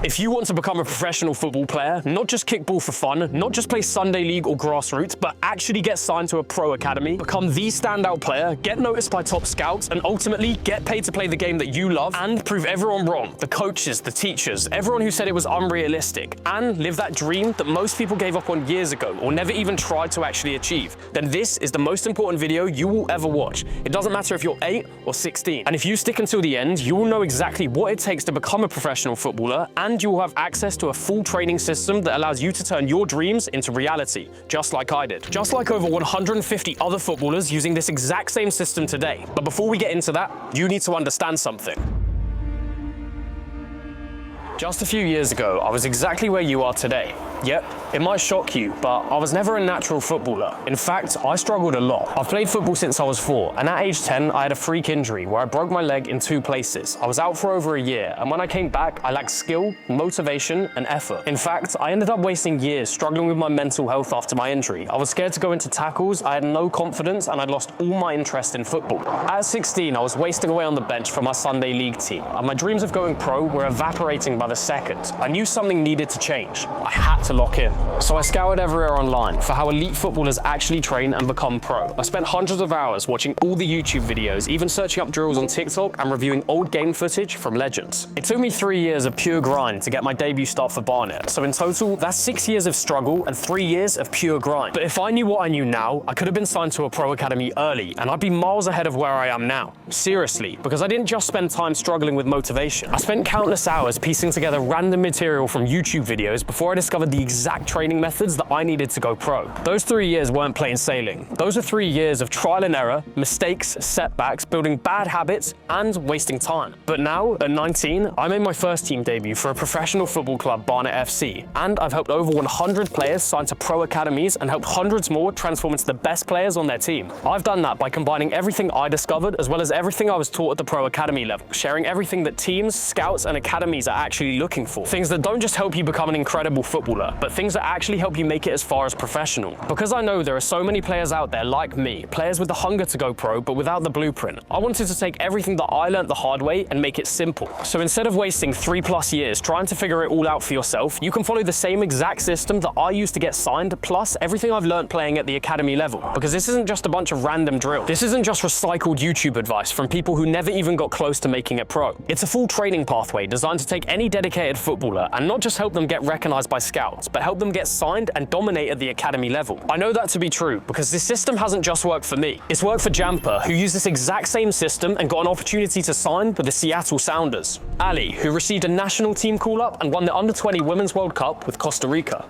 If you want to become a professional football player, not just kickball for fun, not just play Sunday league or grassroots, but actually get signed to a pro academy, become the standout player, get noticed by top scouts, and ultimately get paid to play the game that you love, and prove everyone wrong, the coaches, the teachers, everyone who said it was unrealistic, and live that dream that most people gave up on years ago or never even tried to actually achieve, then this is the most important video you will ever watch. It doesn't matter if you're 8 or 16. And if you stick until the end, you will know exactly what it takes to become a professional footballer, and you will have access to a full training system that allows you to turn your dreams into reality, just like I did. Just like over 150 other footballers using this exact same system today. But before we get into that, you need to understand something. Just a few years ago, I was exactly where you are today. Yep, it might shock you, but I was never a natural footballer. In fact, I struggled a lot. I've played football since I was 4, and at age 10, I had a freak injury where I broke my leg in 2 places. I was out for over a year, and when I came back, I lacked skill, motivation, and effort. In fact, I ended up wasting years struggling with my mental health after my injury. I was scared to go into tackles, I had no confidence, and I'd lost all my interest in football. At 16, I was wasting away on the bench for my Sunday league team, and my dreams of going pro were evaporating by the second. I knew something needed to change. I had to lock in. So I scoured everywhere online for how elite footballers actually train and become pro. I spent hundreds of hours watching all the YouTube videos, even searching up drills on TikTok and reviewing old game footage from legends. It took me 3 years of pure grind to get my debut start for Barnet. So in total, that's 6 years of struggle and 3 years of pure grind. But if I knew what I knew now, I could have been signed to a pro academy early, and I'd be miles ahead of where I am now. Seriously, because I didn't just spend time struggling with motivation. I spent countless hours piecing together random material from YouTube videos before I discovered the exact training methods that I needed to go pro. Those 3 years weren't plain sailing. Those are 3 years of trial and error, mistakes, setbacks, building bad habits, and wasting time. But now, at 19, I made my first team debut for a professional football club, Barnet FC, and I've helped over 100 players sign to pro academies and helped hundreds more transform into the best players on their team. I've done that by combining everything I discovered as well as everything I was taught at the pro academy level, sharing everything that teams, scouts, and academies are actually looking for. Things that don't just help you become an incredible footballer, but things that actually help you make it as far as professional. Because I know there are so many players out there like me, players with the hunger to go pro, but without the blueprint. I wanted to take everything that I learned the hard way and make it simple. So instead of wasting 3+ years trying to figure it all out for yourself, you can follow the same exact system that I used to get signed, plus everything I've learned playing at the academy level. Because this isn't just a bunch of random drills. This isn't just recycled YouTube advice from people who never even got close to making it pro. It's a full training pathway designed to take any dedicated footballer and not just help them get recognized by scouts, but help them get signed and dominate at the academy level. I know that to be true because this system hasn't just worked for me. It's worked for Jamper, who used this exact same system and got an opportunity to sign with the Seattle Sounders. Ali, who received a national team call-up and won the Under-20 Women's World Cup with Costa Rica.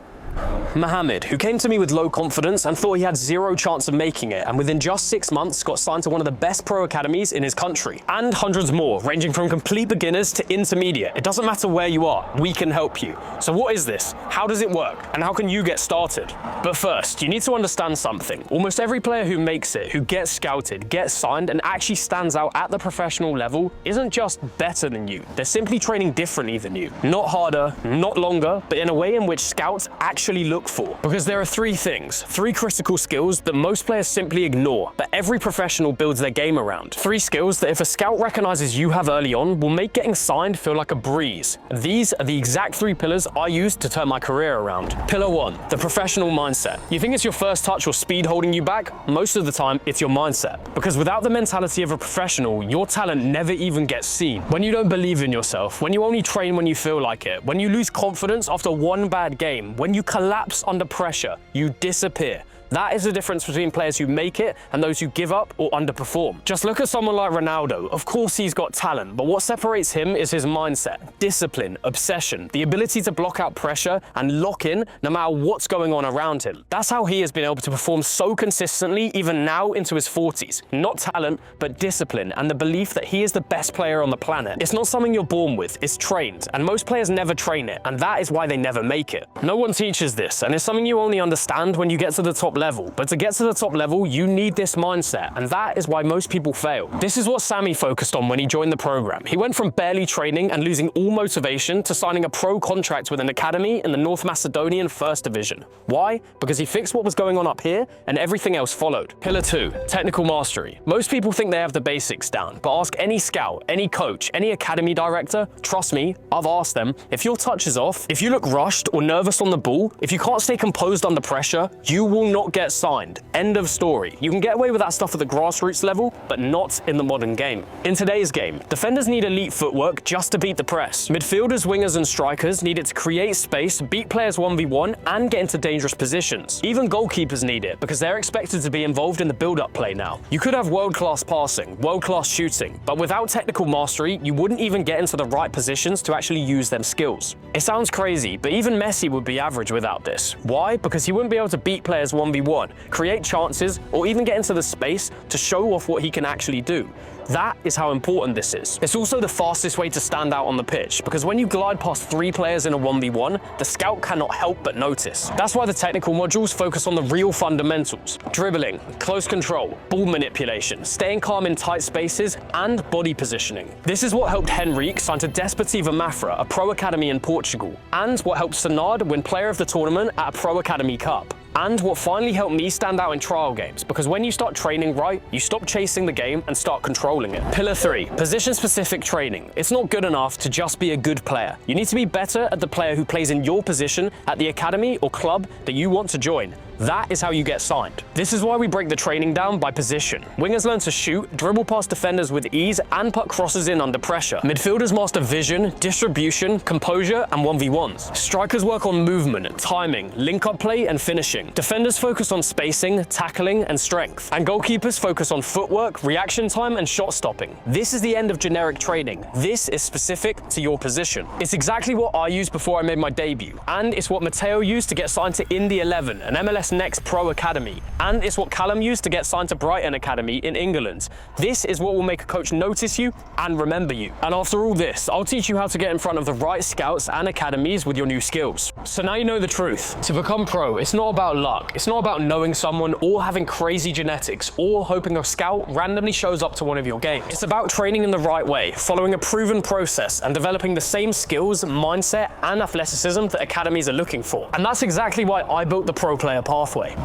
Mohammed, who came to me with low confidence and thought he had 0 chance of making it, and within just 6 months got signed to one of the best pro academies in his country. And hundreds more, ranging from complete beginners to intermediate. It doesn't matter where you are, we can help you. So what is this? How does it work? And how can you get started? But first, you need to understand something. Almost every player who makes it, who gets scouted, gets signed, and actually stands out at the professional level isn't just better than you. They're simply training differently than you. Not harder, not longer, but in a way in which scouts actually look for. Because there are 3 things, 3 critical skills that most players simply ignore, but every professional builds their game around. 3 skills that if a scout recognizes you have early on will make getting signed feel like a breeze. These are the exact 3 pillars I used to turn my career around. Pillar 1, the professional mindset. You think it's your first touch or speed holding you back? Most of the time, it's your mindset. Because without the mentality of a professional, your talent never even gets seen. When you don't believe in yourself, when you only train when you feel like it, when you lose confidence after 1 bad game, when you collapse under pressure, you disappear. That is the difference between players who make it and those who give up or underperform. Just look at someone like Ronaldo. Of course he's got talent, but what separates him is his mindset, discipline, obsession, the ability to block out pressure and lock in no matter what's going on around him. That's how he has been able to perform so consistently even now into his 40s. Not talent, but discipline and the belief that he is the best player on the planet. It's not something you're born with, it's trained, and most players never train it, and that is why they never make it. No one teaches this, and it's something you only understand when you get to the top level, but to get to the top level, you need this mindset, and that is why most people fail. This is what Sammy focused on when he joined the program. He went from barely training and losing all motivation to signing a pro contract with an academy in the North Macedonian First Division. Why? Because he fixed what was going on up here, and everything else followed. Pillar 2, technical mastery. Most people think they have the basics down, but ask any scout, any coach, any academy director, trust me, I've asked them, if your touch is off, if you look rushed or nervous on the ball, if you can't stay composed under pressure, you will not get signed. End of story. You can get away with that stuff at the grassroots level, but not in the modern game. In today's game, defenders need elite footwork just to beat the press. Midfielders, wingers, and strikers need it to create space, beat players 1v1, and get into dangerous positions. Even goalkeepers need it, because they're expected to be involved in the build-up play now. You could have world-class passing, world-class shooting, but without technical mastery, you wouldn't even get into the right positions to actually use them skills. It sounds crazy, but even Messi would be average without this. Why? Because he wouldn't be able to beat players 1v1, create chances, or even get into the space to show off what he can actually do. That is how important this is. It's also the fastest way to stand out on the pitch, because when you glide past 3 players in a 1v1, the scout cannot help but notice. That's why the technical modules focus on the real fundamentals: dribbling, close control, ball manipulation, staying calm in tight spaces, and body positioning. This is what helped Henrique sign to Desportiva Mafra, a pro academy in Portugal, and what helped Senard win Player of the Tournament at a Pro Academy Cup. And what finally helped me stand out in trial games, because when you start training right, you stop chasing the game and start controlling it. Pillar 3, position-specific training. It's not good enough to just be a good player. You need to be better at the player who plays in your position at the academy or club that you want to join. That is how you get signed. This is why we break the training down by position. Wingers learn to shoot, dribble past defenders with ease, and put crosses in under pressure. Midfielders master vision, distribution, composure, and 1v1s. Strikers work on movement, timing, link-up play, and finishing. Defenders focus on spacing, tackling, and strength. And goalkeepers focus on footwork, reaction time, and shot stopping. This is the end of generic training. This is specific to your position. It's exactly what I used before I made my debut, and it's what Matteo used to get signed to Indy 11, an MLS Next Pro Academy, and it's what Callum used to get signed to Brighton Academy in England. This is what will make a coach notice you and remember you. And after all this, I'll teach you how to get in front of the right scouts and academies with your new skills. So now you know the truth. To become pro, it's not about luck. It's not about knowing someone or having crazy genetics or hoping a scout randomly shows up to one of your games. It's about training in the right way, following a proven process, and developing the same skills, mindset, and athleticism that academies are looking for. And that's exactly why I built the Pro Player Pathway.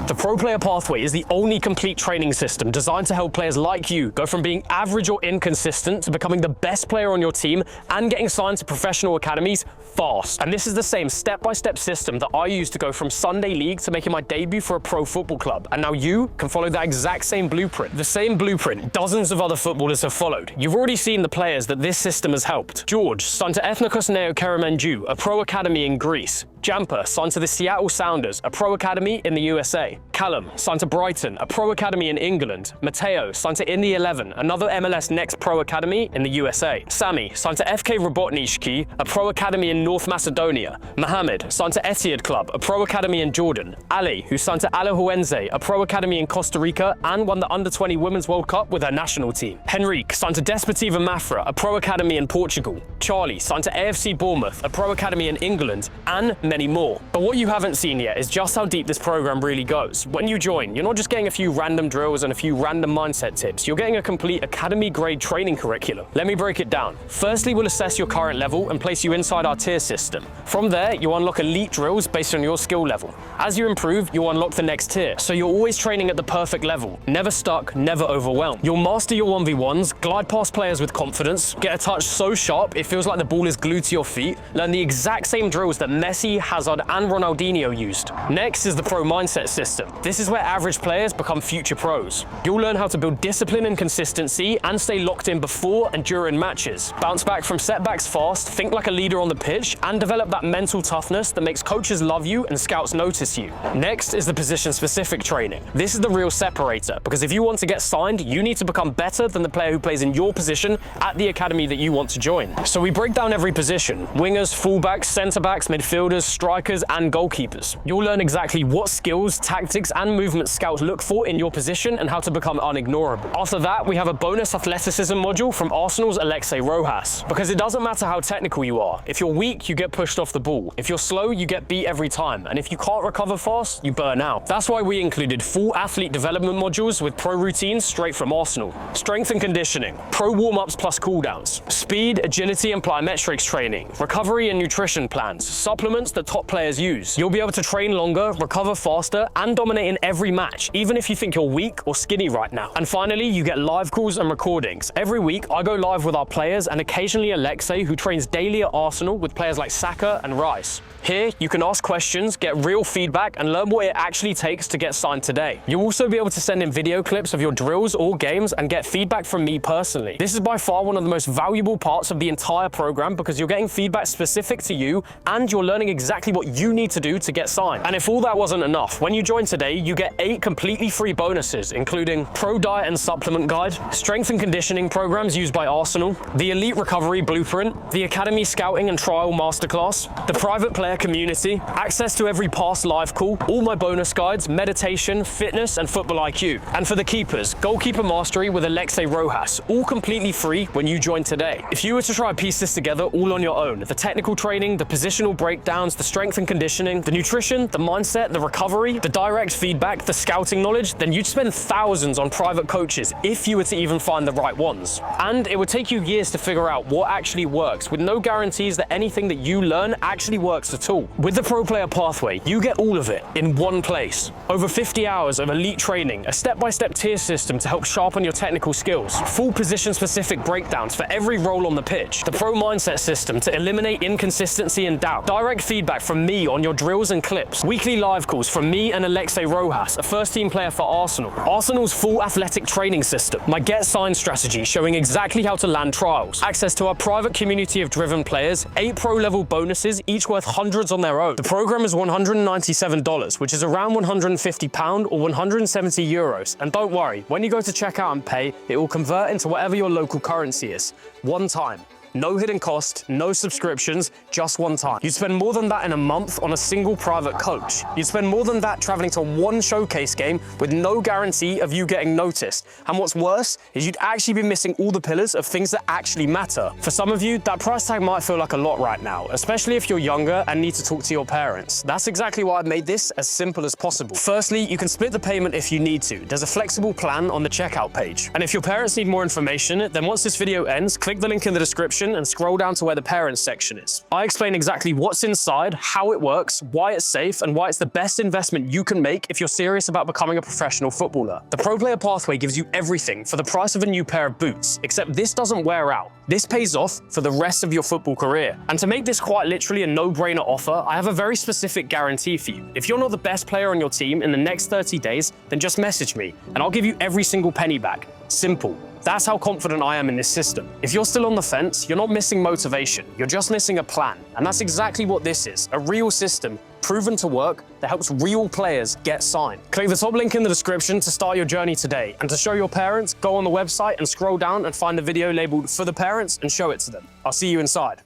The Pro Player Pathway is the only complete training system designed to help players like you go from being average or inconsistent to becoming the best player on your team and getting signed to professional academies fast. And this is the same step-by-step system that I used to go from Sunday League to making my debut for a pro football club. And now you can follow that exact same blueprint. The same blueprint dozens of other footballers have followed. You've already seen the players that this system has helped. George, signed to Ethnikos Neo Karamanju, a pro academy in Greece. Jamper, signed to the Seattle Sounders, a pro academy in the USA. Callum, signed to Brighton, a pro academy in England. Matteo, signed to Indy 11, another MLS Next Pro Academy in the USA. Sammy, signed to FK Robotnishki, a pro academy in North Macedonia. Mohamed, signed to Etihad Club, a pro academy in Jordan. Ali, who signed to Alajuelense, a pro academy in Costa Rica and won the Under-20 Women's World Cup with her national team. Henrique, signed to Desportiva Mafra, a pro academy in Portugal. Charlie, signed to AFC Bournemouth, a pro academy in England, and many more. But what you haven't seen yet is just how deep this program really goes. When you join, you're not just getting a few random drills and a few random mindset tips, you're getting a complete academy-grade training curriculum. Let me break it down. Firstly, we'll assess your current level and place you inside our tier system. From there, you unlock elite drills based on your skill level. As you improve, you'll unlock the next tier, so you're always training at the perfect level. Never stuck, never overwhelmed. You'll master your 1v1s, glide past players with confidence, get a touch so sharp it feels like the ball is glued to your feet, learn the exact same drills that Messi, Hazard, and Ronaldinho used. Next is the pro mindset system. This is where average players become future pros. You'll learn how to build discipline and consistency and stay locked in before and during matches. Bounce back from setbacks fast, think like a leader on the pitch, and develop that mental toughness that makes coaches love you and scouts notice you. Next is the position-specific training. This is the real separator, because if you want to get signed, you need to become better than the player who plays in your position at the academy that you want to join. So we break down every position: wingers, fullbacks, centre-backs, midfielders, strikers, and goalkeepers. You'll learn exactly what skills, tactics, and movement scouts look for in your position and how to become unignorable. After that, we have a bonus athleticism module from Arsenal's Alexei Rojas. Because it doesn't matter how technical you are. If you're weak, you get pushed off the ball. If you're slow, you get beat every time. And if you can't recover fast, you burn out. That's why we included full athlete development modules with pro routines straight from Arsenal. Strength and conditioning, pro warm-ups plus cooldowns, speed, agility, and plyometrics training, recovery and nutrition plans, supplements that top players use. You'll be able to train longer, recover faster, and dominate in every match, even if you think you're weak or skinny right now. And finally, you get live calls and recordings. Every week, I go live with our players and occasionally Alexei, who trains daily at Arsenal with players like Saka and Rice. Here, you can ask questions, get real feedback, and learn what it actually takes to get signed today. You'll also be able to send in video clips of your drills or games and get feedback from me personally. This is by far one of the most valuable parts of the entire program because you're getting feedback specific to you and you're learning exactly what you need to do to get signed. And if all that wasn't enough, when you join today, you get 8 completely free bonuses, including Pro Diet and Supplement Guide, Strength and Conditioning programs used by Arsenal, the Elite Recovery Blueprint, the Academy Scouting and Trial Masterclass, the Private Player Community, access to every past live call, all my bonus guides, meditation, fitness, and football IQ. And for the keepers, Goalkeeper Mastery with Alexei Rojas, all completely free when you join today. If you were to try and piece this together all on your own, the technical training, the positional breakdowns, the strength and conditioning, the nutrition, the mindset, the recovery, the direct feedback, the scouting knowledge, then you'd spend thousands on private coaches if you were to even find the right ones. And it would take you years to figure out what actually works, with no guarantees that anything that you learn actually works at all. With the Pro Player Pathway, you get all of it in one place. Over 50 hours of elite training, a step-by-step tier system to help sharpen your technical skills, full position-specific breakdowns for every role on the pitch, the Pro Mindset system to eliminate inconsistency and doubt, direct feedback from me on your drills and clips, weekly live calls from me and Alexei Rojas, a first-team player for Arsenal, Arsenal's full athletic training system, my Get Signed strategy showing exactly how to land trials, access to our private community of driven players, 8 pro-level bonuses, each worth hundreds on their own. The program is $197, which is around £150 or 170 euros. And don't worry, when you go to checkout and pay, it will convert into whatever your local currency is. One time. No hidden cost, no subscriptions, just one time. You'd spend more than that in a month on a single private coach. You'd spend more than that traveling to one showcase game with no guarantee of you getting noticed. And what's worse is you'd actually be missing all the pillars of things that actually matter. For some of you, that price tag might feel like a lot right now, especially if you're younger and need to talk to your parents. That's exactly why I made this as simple as possible. Firstly, you can split the payment if you need to. There's a flexible plan on the checkout page. And if your parents need more information, then once this video ends, click the link in the description and scroll down to where the parents section is. I explain exactly what's inside, how it works, why it's safe, and why it's the best investment you can make if you're serious about becoming a professional footballer. The Pro Player Pathway gives you everything for the price of a new pair of boots, except this doesn't wear out. This pays off for the rest of your football career. And to make this quite literally a no-brainer offer, I have a very specific guarantee for you. If you're not the best player on your team in the next 30 days, then just message me, and I'll give you every single penny back. Simple. That's how confident I am in this system. If you're still on the fence, you're not missing motivation, you're just missing a plan. And that's exactly what this is, a real system proven to work that helps real players get signed. Click the top link in the description to start your journey today. And to show your parents, go on the website and scroll down and find the video labeled for the parents and show it to them. I'll see you inside.